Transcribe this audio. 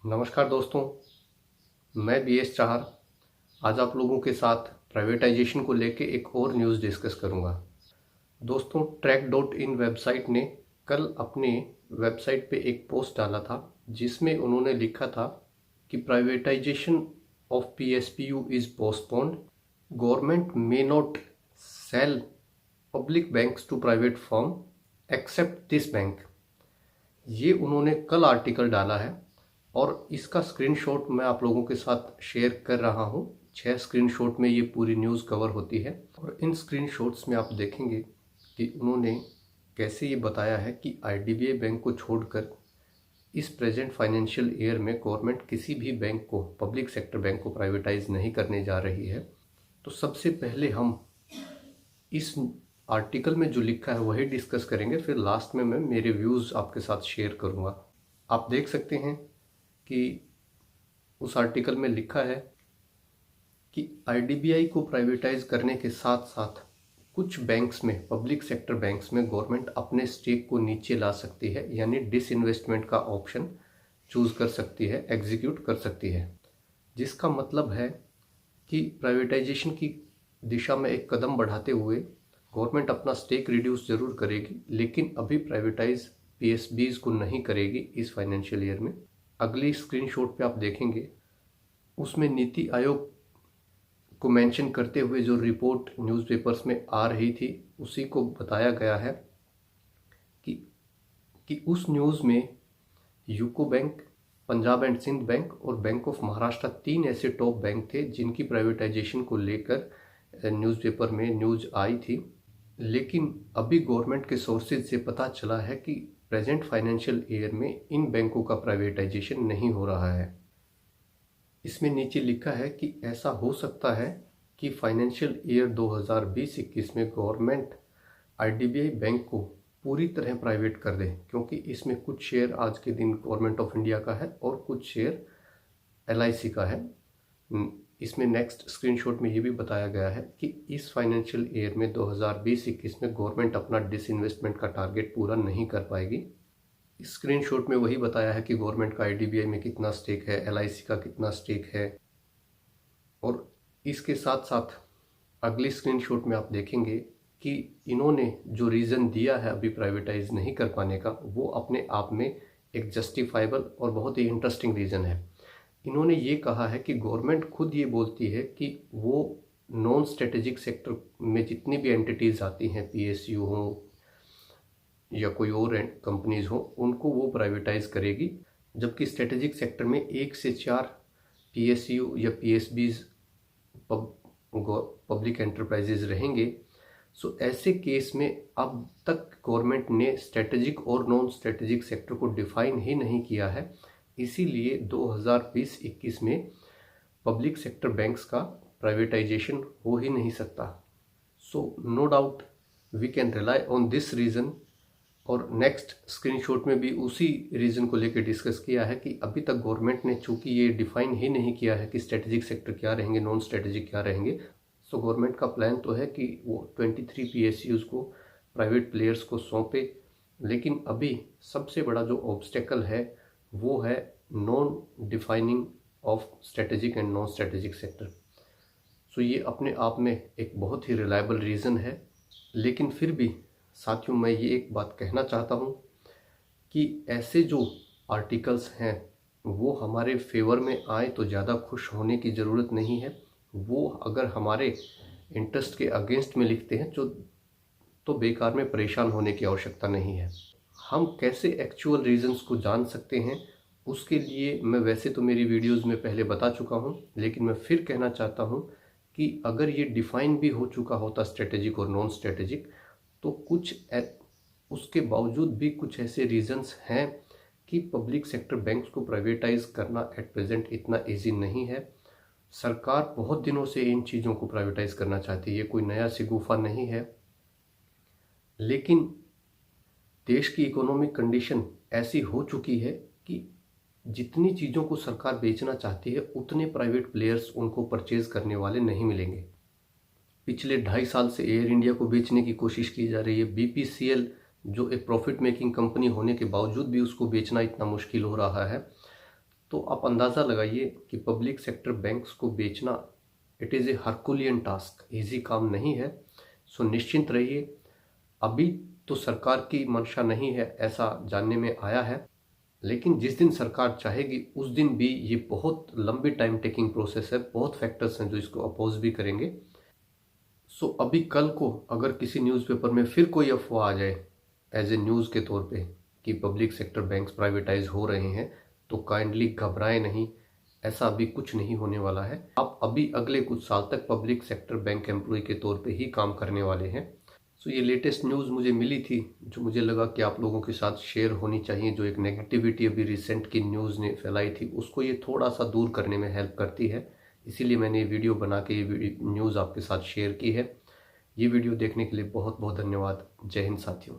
नमस्कार दोस्तों, मैं BS चाहर आज आप लोगों के साथ प्राइवेटाइजेशन को लेके एक और न्यूज़ डिस्कस करूंगा। दोस्तों, ट्रैक.इन वेबसाइट ने कल अपने वेबसाइट पे एक पोस्ट डाला था जिसमें उन्होंने लिखा था कि privatisation of PSPU is postponed, government may not sell public banks to private firm except this bank. ये उन्होंने कल आर्टिकल डाला है और इसका स्क्रीनशॉट मैं आप लोगों के साथ शेयर कर रहा हूँ। 6 स्क्रीनशॉट में ये पूरी न्यूज़ कवर होती है और इन स्क्रीनशॉट्स में आप देखेंगे कि उन्होंने कैसे ये बताया है कि IDBI बैंक को छोड़कर इस प्रेजेंट फाइनेंशियल ईयर में गवर्नमेंट किसी भी बैंक को, पब्लिक सेक्टर बैंक को प्राइवेटाइज नहीं करने जा रही है। तो सबसे पहले हम इस आर्टिकल में जो लिखा है वही डिस्कस करेंगे, फिर लास्ट में मैं मेरे व्यूज़ आपके साथ शेयर करूँगा। आप देख सकते हैं कि उस आर्टिकल में लिखा है कि IDBI को प्राइवेटाइज करने के साथ साथ कुछ बैंक्स में, पब्लिक सेक्टर बैंक्स में गवर्नमेंट अपने स्टेक को नीचे ला सकती है, यानी डिसइन्वेस्टमेंट का ऑप्शन चूज कर सकती है, एग्जीक्यूट कर सकती है। जिसका मतलब है कि प्राइवेटाइजेशन की दिशा में एक कदम बढ़ाते हुए गवर्नमेंट अपना स्टेक रिड्यूस जरूर करेगी, लेकिन अभी प्राइवेटाइज PSBs को नहीं करेगी इस फाइनेंशियल ईयर में। अगली स्क्रीनशॉट पे आप देखेंगे उसमें नीति आयोग को मेंशन करते हुए जो रिपोर्ट न्यूज़पेपर्स में आ रही थी उसी को बताया गया है कि उस न्यूज़ में UCO bank, Punjab and Sindh bank और बैंक ऑफ महाराष्ट्र 3 ऐसे टॉप बैंक थे जिनकी प्राइवेटाइजेशन को लेकर न्यूज़पेपर में न्यूज़ आई थी। लेकिन अभी गवर्नमेंट के सोर्सेज से पता चला है कि प्रेजेंट फाइनेंशियल ईयर में इन बैंकों का प्राइवेटाइजेशन नहीं हो रहा है। इसमें नीचे लिखा है कि ऐसा हो सकता है कि फाइनेंशियल ईयर 2020-21 में गवर्नमेंट IDBI बैंक को पूरी तरह प्राइवेट कर दे, क्योंकि इसमें कुछ शेयर आज के दिन गवर्नमेंट ऑफ इंडिया का है और कुछ शेयर LIC का है। इसमें नेक्स्ट स्क्रीनशॉट में ये भी बताया गया है कि इस फाइनेंशियल ईयर में 2020-21 में गवर्नमेंट अपना डिसइन्वेस्टमेंट का टारगेट पूरा नहीं कर पाएगी। इस स्क्रीनशॉट में वही बताया है कि गवर्नमेंट का IDBI में कितना स्टेक है, LIC का कितना स्टेक है। और इसके साथ साथ अगली स्क्रीनशॉट में आप देखेंगे कि इन्होंने जो रीज़न दिया है अभी प्राइवेटाइज नहीं कर पाने का, वो अपने आप में एक जस्टिफाइबल और बहुत ही इंटरेस्टिंग रीज़न है। इन्होंने ये कहा है कि गवर्नमेंट खुद ये बोलती है कि वो नॉन स्ट्रेटेजिक सेक्टर में जितनी भी एंटिटीज़ आती हैं, PSU हो या कोई और कंपनीज हो, उनको वो प्राइवेटाइज करेगी, जबकि स्ट्रेटेजिक सेक्टर में 1 से 4 PSU या PSBs पब्लिक एंटरप्राइजेज रहेंगे। सो ऐसे केस में अब तक गवर्नमेंट ने स्ट्रेटेजिक और नॉन स्ट्रेटेजिक सेक्टर को डिफाइन ही नहीं किया है, इसीलिए 2020-21 में पब्लिक सेक्टर बैंक्स का प्राइवेटाइजेशन हो ही नहीं सकता। So no doubt we can rely on this reason. और नेक्स्ट स्क्रीनशॉट में भी उसी रीज़न को लेकर डिस्कस किया है कि अभी तक गवर्नमेंट ने चूंकि ये डिफाइन ही नहीं किया है कि स्ट्रेटेजिक सेक्टर क्या रहेंगे, नॉन स्ट्रेटेजिक क्या रहेंगे। सो गवर्नमेंट का प्लान तो है कि वो 23 PSUs को प्राइवेट प्लेयर्स को सौंपे, लेकिन अभी सबसे बड़ा जो ऑब्स्टेकल है वो है non defining of strategic and non strategic sector. So ये अपने आप में एक बहुत ही रिलायबल रीज़न है। लेकिन फिर भी साथियों, मैं ये एक बात कहना चाहता हूँ कि ऐसे जो आर्टिकल्स हैं वो हमारे फेवर में आए तो ज़्यादा खुश होने की ज़रूरत नहीं है। वो अगर हमारे इंटरेस्ट के अगेंस्ट में लिखते हैं तो बेकार में परेशान होने की आवश्यकता नहीं है। हम कैसे एक्चुअल रीजंस को जान सकते हैं, उसके लिए मैं वैसे तो मेरी वीडियोस में पहले बता चुका हूँ, लेकिन मैं फिर कहना चाहता हूँ कि अगर ये डिफाइन भी हो चुका होता स्ट्रेटेजिक और नॉन स्ट्रेटेजिक, तो उसके बावजूद भी कुछ ऐसे रीजंस हैं कि पब्लिक सेक्टर बैंक्स को प्राइवेटाइज करना एट प्रेजेंट इतना इजी नहीं है। सरकार बहुत दिनों से इन चीज़ों को प्राइवेटाइज करना चाहती है, ये कोई नया शिगुफा नहीं है। लेकिन देश की इकोनॉमिक कंडीशन ऐसी हो चुकी है कि जितनी चीज़ों को सरकार बेचना चाहती है उतने प्राइवेट प्लेयर्स उनको परचेज करने वाले नहीं मिलेंगे। पिछले 2.5 साल से एयर इंडिया को बेचने की कोशिश की जा रही है। BPCL जो एक प्रॉफिट मेकिंग कंपनी होने के बावजूद भी उसको बेचना इतना मुश्किल हो रहा है। तो आप अंदाज़ा लगाइए कि पब्लिक सेक्टर बैंक्स को बेचना it is a herculean task, easy काम नहीं है। सो निश्चिंत रहिए, अभी तो सरकार की मंशा नहीं है ऐसा जानने में आया है, लेकिन जिस दिन सरकार चाहेगी उस दिन भी ये बहुत लंबी टाइम टेकिंग प्रोसेस है, बहुत फैक्टर्स हैं जो इसको अपोज भी करेंगे। सो अभी कल को अगर किसी न्यूज़पेपर में फिर कोई अफवाह आ जाए एज ए न्यूज़ के तौर पे कि पब्लिक सेक्टर बैंक्स प्राइवेटाइज हो रहे हैं, तो काइंडली घबराएं नहीं, ऐसा अभी कुछ नहीं होने वाला है। आप अभी अगले कुछ साल तक पब्लिक सेक्टर बैंक एम्प्लॉय के तौर पे ही काम करने वाले हैं। सो ये लेटेस्ट न्यूज़ मुझे मिली थी जो मुझे लगा कि आप लोगों के साथ शेयर होनी चाहिए। जो एक नेगेटिविटी अभी रिसेंट की न्यूज़ ने फैलाई थी उसको ये थोड़ा सा दूर करने में हेल्प करती है, इसीलिए मैंने ये वीडियो बना के ये न्यूज़ आपके साथ शेयर की है। ये वीडियो देखने के लिए बहुत बहुत धन्यवाद। जय हिंद साथियों।